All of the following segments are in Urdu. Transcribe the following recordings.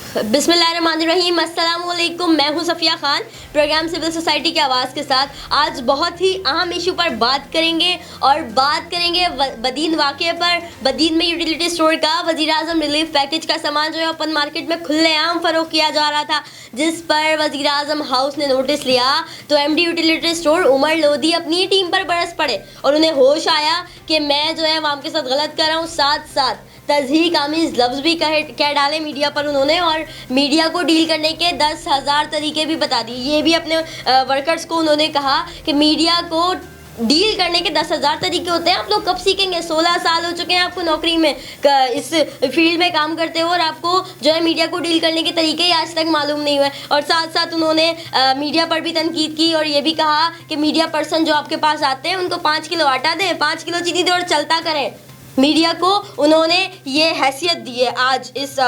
بسم اللہ الرحمن الرحیم، السلام علیکم. میں ہوں Safia Khan, programme civil society کی آواز کے ساتھ. آج بہت ہی اہم ایشو پر بات کریں گے اور بات کریں گے بدین واقعے پر. بدین میں یوٹیلیٹی اسٹور کا وزیر اعظم ریلیف پیکج کا سامان جو ہے اوپن مارکیٹ میں کھلے عام فروخت کیا جا رہا تھا، جس پر وزیر اعظم ہاؤس نے نوٹس لیا تو ایم ڈی یوٹیلیٹی اسٹور عمر لودھی اپنی ٹیم پر برس پڑے اور انہیں ہوش آیا کہ میں جو ہے عوام کے ساتھ غلط کر رہا ہوں. ساتھ ساتھ تضحیک آمیز لفظ بھی کہہ ڈالے میڈیا پر انہوں نے، اور میڈیا کو ڈیل کرنے کے 10,000 طریقے بھی بتا دیے. یہ بھی اپنے ورکرز کو انہوں نے کہا کہ میڈیا کو ڈیل کرنے کے 10,000 طریقے ہوتے ہیں، آپ لوگ کب سیکھیں گے؟ 16 سال ہو چکے ہیں آپ کو نوکری میں، اس فیلڈ میں کام کرتے ہو، اور آپ کو جو ہے میڈیا کو ڈیل کرنے کے طریقے ہی آج تک معلوم نہیں ہوئے. اور ساتھ ساتھ انہوں نے میڈیا پر بھی تنقید کی اور یہ بھی کہا کہ میڈیا پرسن جو آپ کے پاس آتے ہیں ان کو 5 کلو آٹا دیں، 5 کلو چینی دیں اور چلتا کریں. میڈیا کو انہوں نے یہ حیثیت دی ہے آج اس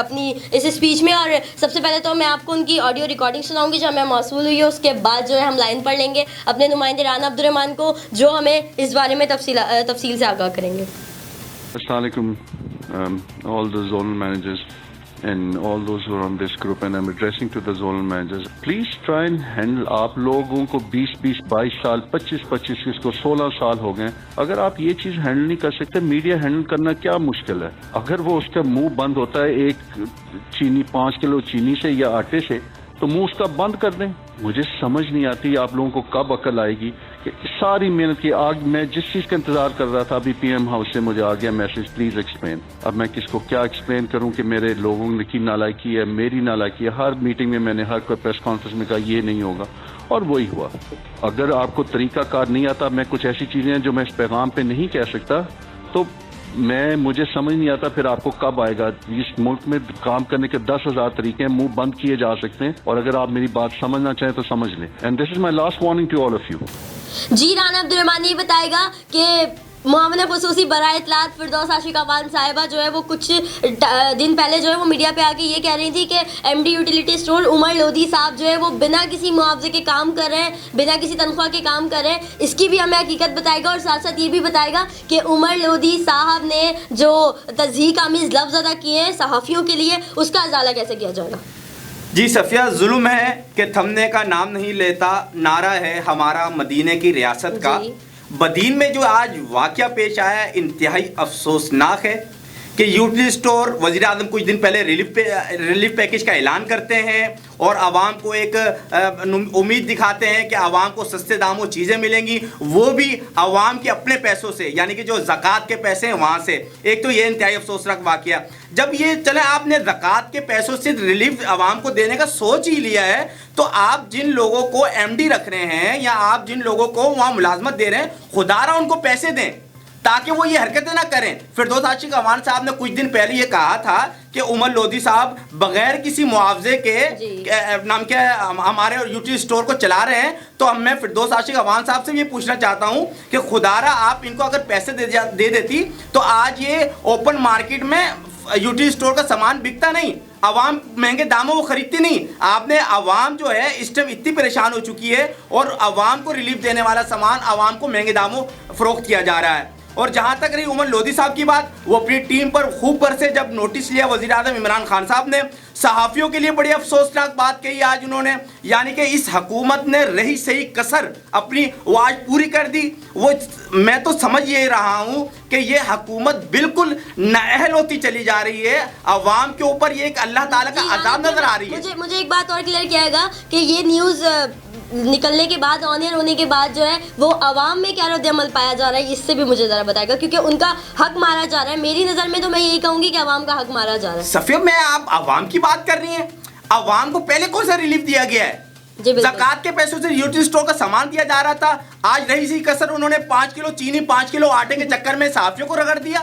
اسپیچ میں. اور سب سے پہلے تو میں آپ کو ان کی آڈیو ریکارڈنگ سناؤں گی جو ہمیں موصول ہوئی ہے، اس کے بعد جو ہے ہم لائن پڑھ لیں گے اپنے نمائندے رانا عبدالرحمان کو جو ہمیں اس بارے میں تفصیل سے آگاہ کریں گے. السلام علیکم all the zonal managers and all those who are on this group, and I'm addressing to the zonal managers. Please try and handle. آپ لوگوں کو 22 سال 25 اس کو 16 سال ہو گئے. اگر آپ یہ چیز ہینڈل نہیں کر سکتے، میڈیا ہینڈل کرنا کیا مشکل ہے؟ اگر وہ اس کا منہ بند ہوتا ہے ایک چینی 5 کلو چینی سے یا آٹے سے، تو منہ اس کا بند کر دیں. مجھے سمجھ نہیں آتی آپ لوگوں کو کب عقل آئے گی کہ ساری محنت کی. آج میں جس چیز کا انتظار کر رہا تھا، ابھی پی ایم ہاؤس سے مجھے آ گیا میسج پلیز ایکسپلین. اب میں کس کو کیا ایکسپلین کروں کہ میرے لوگوں کی نالائکی ہے، میری نالائکی ہے. ہر میٹنگ میں میں نے ہر کوئی پریس کانفرنس میں کہا یہ نہیں ہوگا، اور وہی ہوا. اگر آپ کو طریقہ کار نہیں آتا، میں کچھ ایسی چیزیں ہیں جو میں اس پیغام پہ نہیں کہہ سکتا، تو مجھے سمجھ نہیں آتا پھر آپ کو کب آئے گا. اس ملک میں کام کرنے کے 10,000 طریقے ہیں، منہ بند کیے جا سکتے ہیں، اور اگر آپ میری بات سمجھنا چاہیں تو سمجھ لیں. And this is my last warning to all of you. جی رانا عبدالرحمان یہ بتائے گا کہ معاون خصوصی برائے اطلاعات فردوس عاشق عوان صاحبہ جو ہے وہ کچھ دن پہلے جو ہے وہ میڈیا پہ آ کے یہ کہہ رہی تھی کہ ایم ڈی یوٹیلیٹی اسٹور عمر لودھی صاحب جو ہے وہ بنا کسی معاوضے کے کام کر رہے ہیں، بنا کسی تنخواہ کے کام کر رہے ہیں. اس کی بھی ہمیں حقیقت بتائے گا، اور ساتھ ساتھ یہ بھی بتائے گا کہ عمر لودھی صاحب نے جو تضحیک آمیز لفظ ادا کیے ہیں صحافیوں کے لیے، اس کا ازالہ کیسے کیا جائے گا؟ جی صفیہ، ظلم ہے کہ تھمنے کا نام نہیں لیتا، نعرہ ہے ہمارا مدینے کی ریاست کا. بدین میں جو آج واقعہ پیش آیا ہے انتہائی افسوسناک ہے کہ یوٹیلیٹی اسٹور وزیر اعظم کچھ دن پہلے ریلیف پیکج کا اعلان کرتے ہیں اور عوام کو ایک امید دکھاتے ہیں کہ عوام کو سستے داموں چیزیں ملیں گی، وہ بھی عوام کے اپنے پیسوں سے، یعنی کہ جو زکوٰۃ کے پیسے ہیں وہاں سے. ایک تو یہ انتہائی افسوسناک واقعہ. جب یہ چلے آپ نے زکوٰۃ کے پیسوں سے ریلیف عوام کو دینے کا سوچ ہی لیا ہے، تو آپ جن لوگوں کو ایم ڈی رکھ رہے ہیں یا آپ جن لوگوں کو وہاں ملازمت دے رہے ہیں، خدا را ان کو پیسے دیں تاکہ وہ یہ حرکتیں نہ کریں. فردوس عاشق عوان صاحب نے کچھ دن پہلے یہ کہا تھا کہ عمر لودھی صاحب بغیر کسی معاوضے کے نام کیا ہے ہمارے یوٹیلیٹی اسٹور کو چلا رہے ہیں. تو میں فردوس عاشق عوان صاحب سے یہ پوچھنا چاہتا ہوں کہ خدا را آپ ان کو اگر پیسے دے دیتی تو آج یہ اوپن مارکیٹ میں یوٹیلیٹی اسٹور کا سامان بکتا نہیں، عوام مہنگے داموں وہ خریدتی نہیں. آپ نے عوام جو ہے اس ٹائم اتنی پریشان ہو چکی ہے، اور عوام کو ریلیف دینے والا سامان عوام کو مہنگے داموں فروخت کیا جا رہا ہے. اور جہاں تک رہی عمر لودھی صاحب کی بات، وہ اپنی ٹیم پر خوب برسے. جب نوٹس لیا وزیر اعظم عمران خان صاحب نے، صحافیوں کے لیے بڑی افسوسناک بات کہی آج انہوں نے، یعنی کہ اس حکومت نے رہی صحیح کسر اپنی وہ آج پوری کر دی. وہ میں تو سمجھ یہ رہا ہوں کہ یہ حکومت بالکل نااہل ہوتی چلی جا رہی ہے. عوام کے اوپر یہ ایک اللہ تعالیٰ کا عذاب نظر آ رہی ہے. مجھے ایک بات اور کلیئر کیا گا کہ یہ نیوز نکلنے کے بعد، آن ایئر ہونے کے بعد جو ہے وہ عوام میں کیا رد عمل پایا جا رہا ہے، اس سے بھی مجھے ذرا بتائے گا، کیونکہ ان کا حق مارا جا رہا ہے. میری نظر میں تو میں یہی کہوں گی کہ عوام کا حق مارا جا رہا ہے. صفیہ، میں آپ عوام کی بات کر رہی ہیں؟ عوام کو پہلے کون سا ریلیف دیا گیا ہے؟ زکوٰۃ کے پیسوں سے یوٹیلیٹی اسٹور کا سامان دیا جا رہا تھا. آج رہی سی کسر انہوں نے 5 کلو چینی 5 کلو آٹے کے چکر میں صحافیوں کو رگڑ دیا.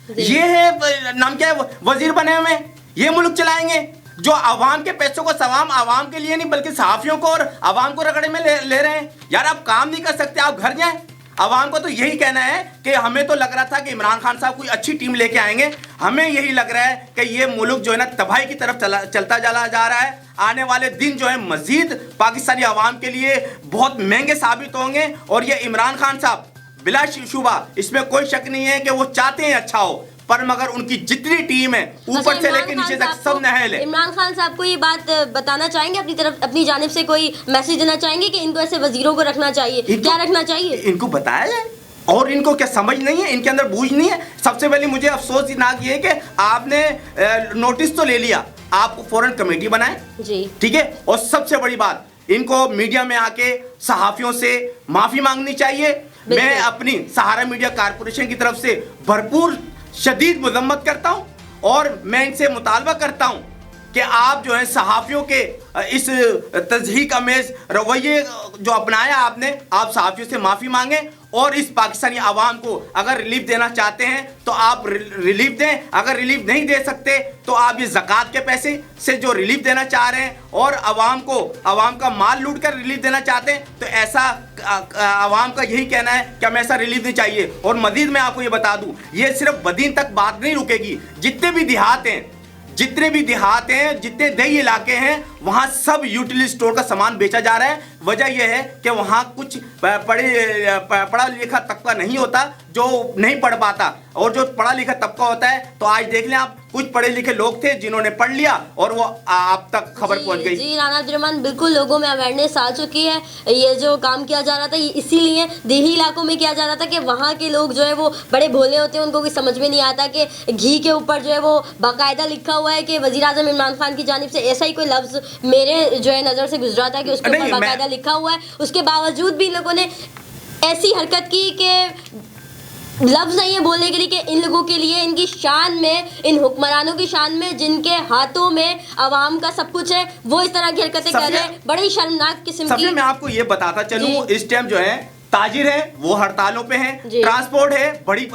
یہ ہے نام کیا ہے وزیر بنے ہوئے، یہ ملک چلائیں گے جو عوام کے پیسوں کو سوام عوام کے لیے نہیں بلکہ صحافیوں کو اور عوام کو رگڑے میں لے رہے ہیں. یار آپ کام نہیں کر سکتے، آپ گھر جائیں. عوام کو تو یہی کہنا ہے کہ ہمیں تو لگ رہا تھا کہ عمران خان صاحب کوئی اچھی ٹیم لے کے آئیں گے، ہمیں یہی لگ رہا ہے کہ یہ ملک جو ہے نا تباہی کی طرف چلتا جا رہا ہے. آنے والے دن جو ہے مزید پاکستانی عوام کے لیے بہت مہنگے ثابت ہوں گے. اور یہ عمران خان صاحب بلا شبہ اس میں کوئی شک نہیں ہے کہ وہ چاہتے ہیں اچھا ہو. پر مگر ان کی جتنی ٹیم ہے اوپر سے لے کے نیچے تک سب نہل ہے. عمران خان صاحب کو یہ بات بتانا چاہیں گے اپنی جانب سے، کوئی میسج دینا چاہیں گے کہ ان کو ایسے وزیروں کو رکھنا چاہیے، کیا رکھنا چاہیے؟ ان کو بتایا جائے. اور ان کو کیا سمجھ نہیں ہے، ان کے اندر بوجھ نہیں ہے. سب سے پہلے مجھے افسوس یہ ہے کہ آپ نے نوٹس تو لے لیا، آپ کو فوراً کمیٹی بنائے جی ٹھیک ہے. اور سب سے بڑی بات، ان کو میڈیا میں آ کے صحافیوں سے معافی مانگنی چاہیے. میں اپنی سہارا میڈیا کارپوریشن کی طرف سے بھرپور شدید مذمت کرتا ہوں اور میں ان سے مطالبہ کرتا ہوں کہ آپ جو ہے صحافیوں کے اس تضحیک آمیز رویے جو اپنایا آپ نے، آپ صحافیوں سے معافی مانگیں اور اس پاکستانی عوام کو اگر ریلیف دینا چاہتے ہیں تو آپ ریلیف دیں. اگر ریلیف نہیں دے سکتے تو آپ یہ زکوٰۃ کے پیسے سے جو ریلیف دینا چاہ رہے ہیں اور عوام کا مال لوٹ کر ریلیف دینا چاہتے ہیں تو ایسا عوام کا یہی کہنا ہے کہ ہمیں ایسا ریلیف نہیں چاہیے. اور مزید میں آپ کو یہ بتا دوں، یہ صرف بدین تک بات نہیں رکے گی. جتنے بھی دیہات ہیں جتنے دیہی علاقے ہیں وہاں سب یوٹیلیٹی اسٹور کا سامان بیچا جا رہا ہے. وجہ یہ ہے کہ وہاں کچھ پڑھا لکھا طبقہ نہیں ہوتا جو نہیں پڑھ پاتا، اور جو پڑھا لکھا طبقہ ہوتا ہے تو آج دیکھ لیں آپ، کچھ پڑھے لکھے لوگ تھے جنہوں نے پڑھ لیا اور وہ آپ تک خبر پہنچ گئی. جی رانا عبد الرحمان، بالکل لوگوں میں اویئرنیس آ چکی ہے. یہ جو کام کیا جا رہا تھا یہ اسی لیے دیہی علاقوں میں کیا جا رہا تھا کہ وہاں کے لوگ جو ہے وہ بڑے بھولے ہوتے ہیں، ان کو کوئی سمجھ میں نہیں آتا کہ گھی کے اوپر جو ہے وہ باقاعدہ لکھا ہوا ہے کہ وزیر اعظم عمران خان کی جانب سے ایسا ہی کوئی لفظ میرے جو ہے نظر سے گزرا تھا کہ اس کے اوپر باقاعدہ لکھا ہوا ہے. اس کے باوجود بھی لوگوں نے ایسی حرکت کی کہ لفظ نہیں ہے بولنے کے لیے کہ ان لوگوں کے لیے، ان کی شان میں، ان حکمرانوں کی شان میں جن کے ہاتھوں میں عوام کا سب کچھ ہے، وہ اس طرح کی حرکتیں کر رہے ہیں. بڑی شرمناک قسم کی. میں آپ کو یہ بتاتا چلوں، اس ٹائم جو ہے تاجر ہیں وہ ہڑتالوں پہ ہیں، ٹرانسپورٹ ہے، بڑی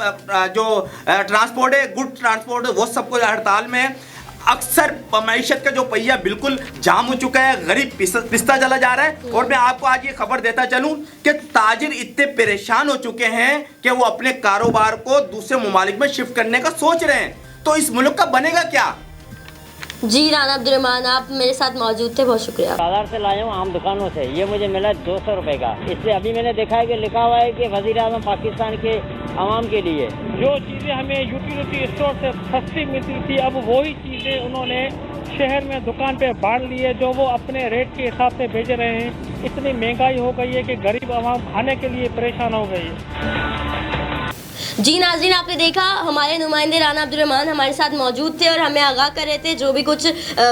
جو ٹرانسپورٹ ہے، گڈ ٹرانسپورٹ، وہ سب کو ہڑتال میں ہے. اکثر معیشت کا جو پہیہ بالکل جام ہو چکا ہے، غریب پستا چلا جا رہا ہے. اور میں آپ کو آج یہ خبر دیتا چلوں کہ تاجر اتنے پریشان ہو چکے ہیں کہ وہ اپنے کاروبار کو دوسرے ممالک میں شفٹ کرنے کا سوچ رہے ہیں. تو اس ملک کا بنے گا کیا؟ جی رانا عبد الرحمان، آپ میرے ساتھ موجود تھے، بہت شکریہ. بازار سے لایا ہوں عام دکانوں سے، یہ مجھے ملا 200 روپے کا. اس سے ابھی میں نے دیکھا ہے کہ لکھا ہوا ہے کہ وزیر اعظم پاکستان کے عوام کے لیے. جو چیزیں ہمیں یوٹیلیٹی اسٹور سے سستی ملتی تھی، اب وہی چیزیں انہوں نے شہر میں دکان پہ بانٹ لی ہے جو وہ اپنے ریٹ کے حساب سے بھیج رہے ہیں. اتنی مہنگائی ہو گئی ہے کہ غریب عوام کھانے کے لیے پریشان ہو گئی ہے. جی ناظرین، آپ نے دیکھا ہمارے نمائندے رانا عبد الرحمان ہمارے ساتھ موجود تھے اور ہمیں آگاہ کر رہے تھے جو بھی کچھ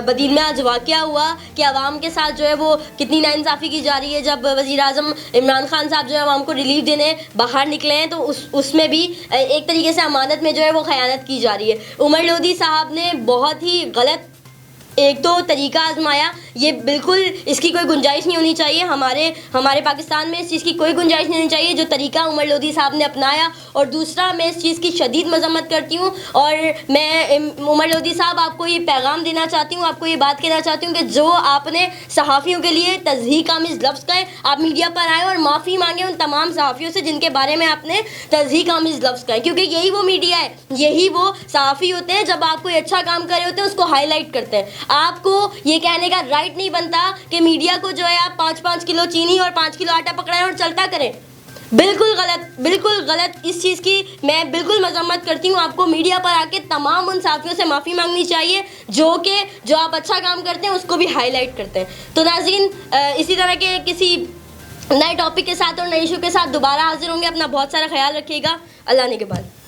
بدین میں آج واقعہ ہوا کہ عوام کے ساتھ جو ہے وہ کتنی ناانصافی کی جا رہی ہے. جب وزیر اعظم عمران خان صاحب جو ہے عوام کو ریلیف دینے باہر نکلے ہیں تو اس میں بھی ایک طریقے سے امانت میں جو ہے وہ خیانت کی جا رہی ہے. عمر لودھی صاحب نے بہت ہی غلط ایک تو طریقہ آزمایا. یہ بالکل اس کی کوئی گنجائش نہیں ہونی چاہیے. ہمارے پاکستان میں اس چیز کی کوئی گنجائش نہیں ہونی چاہیے جو طریقہ عمر لودھی صاحب نے اپنایا. اور دوسرا، میں اس چیز کی شدید مذمت کرتی ہوں اور میں عمر لودھی صاحب آپ کو یہ پیغام دینا چاہتی ہوں، آپ کو یہ بات کہنا چاہتی ہوں کہ جو آپ نے صحافیوں کے لیے تضحیک آمیز لفظ کہے، آپ میڈیا پر آئیں اور معافی مانگیں ان تمام صحافیوں سے جن کے بارے میں آپ نے تضحیک آمیز لفظ کہے، کیونکہ یہی وہ میڈیا ہے، یہی وہ صحافی ہوتے ہیں جب آپ کوئی اچھا کام کر رہے ہوتے ہیں اس کو ہائی لائٹ کرتے ہیں. آپ کو یہ کہنے کا رائٹ نہیں بنتا کہ میڈیا کو جو ہے آپ 5 کلو چینی اور 5 کلو آٹا پکڑائیں اور چلتا کریں. بالکل غلط، بالکل غلط. اس چیز کی میں بالکل مذمت کرتی ہوں. آپ کو میڈیا پر آ کے تمام ان صحافیوں سے معافی مانگنی چاہیے جو آپ اچھا کام کرتے ہیں اس کو بھی ہائی لائٹ کرتے ہیں. تو ناظرین، اسی طرح کے کسی نئے ٹاپک کے ساتھ اور نئے ایشو کے ساتھ دوبارہ حاضر ہوں گے. اپنا بہت سارا خیال رکھیے گا. اللہ نے کے بعد.